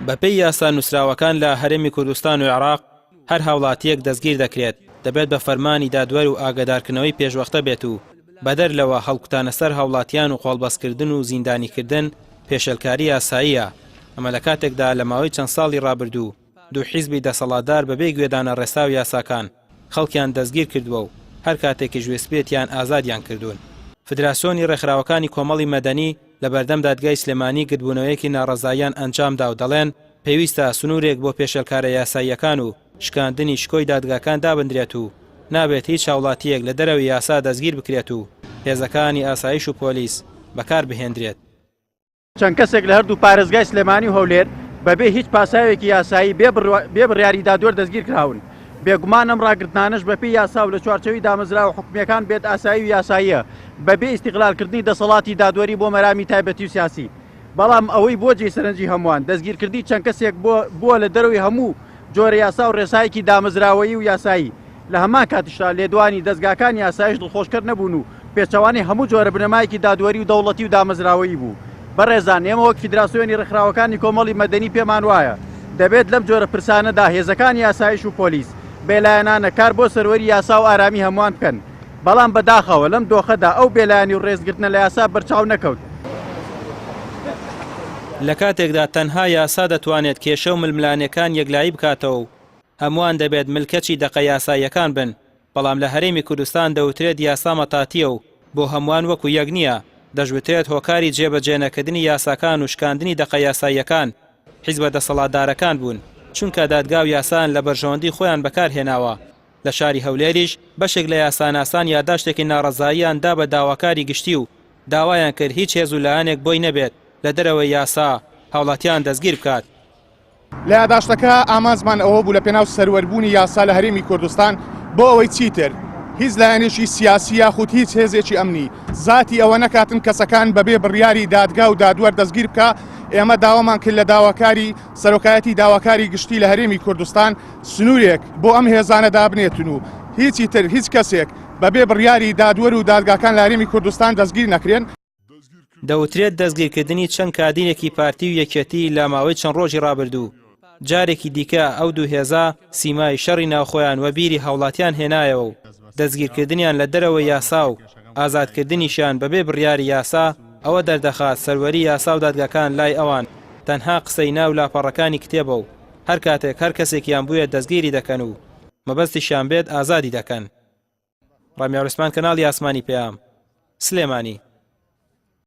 بەپێی یاسا نووسراوەکان لە هەرێمی کوردستان و عێراق هەر هاوڵاتیەک دەستگیر دەکرێت دەبێت بە فەرمانی دادوەر و ئاگادارکردنەوەی پێشوەختە بێت و بەدەر لەوە هەڵکوتانە سەر هاوڵاتیان و قۆڵبەستکردن و زیندانیکردن پێشەلکاری یاساییە. ئەمە لە کاتێکدا لە ماوەی چەند ساڵی ڕابردوو دوو حیزبی دەسەڵاتدار بەبێ گوێدانە ڕێسا و یاساکان خەڵکیان دەستگیر کردووە و هەر کاتێکی گوێسپێتیان ئازادیان کردوون. فدراسیۆنی ڕێکخراوەکانی کۆمەڵی مەدەنی لە بەردەم دادگای سلێمانی گرتبوونەوەیەکی ناڕەزاییان ئەنجامدا و دەڵێن پێویستە سنوورێک بۆ پێشەلکارە یاساییەکان و شکاندنی شکۆی دادگاکان دابدرێت و نابێت هیچ هاوڵاتیەک لە دەرەوەی یاسا دەستگیر بکرێت و هێزەکانی ئاسایش و پۆلیس بەکار بهێنرێت. چەند کەسێک لە هەردوو پارێزگای سلێمانی و هەولێر بەبێ هیچ پاساوێکی یاسایی بێ بڕیاری دادوەر دەستگیر کراون. بێگومان ئەم ڕاگرتنانش بەپێی یاسا و لە چوارچەوەی دامەزرا و حکومیەکان بێت ئاسایی و یاساییە بەبێ ئیستیقلالکردنی دەسەڵاتی دادوەری بۆ مەرامی تایبەتی و سیاسی. بەڵام ئەوەی بۆ جێی سەرنجی هەمووان دەستگیرکردی چەند کەسێک بووە لە دەروی هەموو جۆرە یاسا و ڕێسایەکی دامەزراوەیی و یاسایی. لە هەمان کاتیشدا لێدوانی دەستگاکان یاسایش دڵخۆشکەر نەبوون و پێچەوانی هەموو جۆرە بنەمایەکی دادوەری و دەوڵەتی و دامەزراوەیی بوو. بەڕێزان ئێمە وەک فیدراسیۆنی ڕێکخراوەکانی کۆمەڵی مەدەنی پێمان وایە دەبێت لەم جۆرە پرسانەدا هێزەکان یاسایش و پۆلیس بێلایەنانە کار بۆ سەروەری یاسا و ئارامی هەمووان بکەن. بەڵام بەداخەوە لەم دۆخەدا ئەو بێلایەنی و ڕێزگرتنە لە یاسا بەرچاو نەکەوت. لە کاتێکدا تەنها یاسا دەتوانێت کێشە و ململانەکان یەکلایی بکاتەوە و هەمووان دەبێت ملکەچی دەقە یاساییەکان بن. بەڵام لە هەرێمی کوردستان دەوترێت یاسا مەتاتیە و بۆ هەمووان وەکو یەک نییە. دەژوترێت هۆکاری جێبەجێنەکردنی یاساکان و شکاندنی دەقە یاساییەکان حیزبە دەسەڵاتدارەکان بوون چونکە دادگا و یاسان لە بەرژەوەندی خۆیان بەکارهێناوە. لە شاری هەولێریش بەشێک لە یاساناسان یادداشتێکی ناڕەزاییان دا بە داواکاری گشتی و داوایان کرد هیچ هێز و لایەنێک بۆی نەبێت لە دەرەوەی یاسا هاوڵاتیان دەستگیر بکات. لە یادداشتەکە ئامانزمان ئەوە بوو لە پێناو سەروەربوونی یاسا لە هەرێمی کوردستان بۆ ئەوەی چیتر هیچ لایەنێکی سیاسی یاخود هیچ هێزێکی ئەمنی زاتی ئەوە نەکاتن کەسەکان بەبێ بڕیاری دادگا و دادوەر دەستگیر بکە. ئێمە داوامان کرد لە داواکاری سەرۆکایەتی داواکاری گشتی لە هەرێمی کوردستان سنوورێک بۆ ئەم هێزانە دابنێتن و هیچی تر هیچ کەسێک بەبێ بڕیاری دادوەر و دادگاکان لە هەرێمی کوردستان دەستگیر نەکرێن. دەوترێت دەستگیرکردنی چەند کادیرێکی پارتی و یەکێتی لە ماوەی چەند ڕۆژی ڕابردوو جارێکی دیکە ئەو دوو هێزا سیمای شەڕی ناوخۆیان وە بیری هاوڵاتیان هێنایەوە و دەستگیرکردنیان لە دەرەوە یاسا و ئازادکردنیشان بەبێ بڕیاری یاسا ئەوە دەردەخات سەروەری یاسا و دادگاکان لای ئەوان تەنها قسەی ناو لاپەڕەکانی کتێبە و هەر کاتێک هەر کەسێکیان بووە دەستگیری دەکەن و مەبەستیشان بێت ئازادی دەکەن. ڕامیاڕسمان کەناڵی ئاسمانی پێام سلێمانی.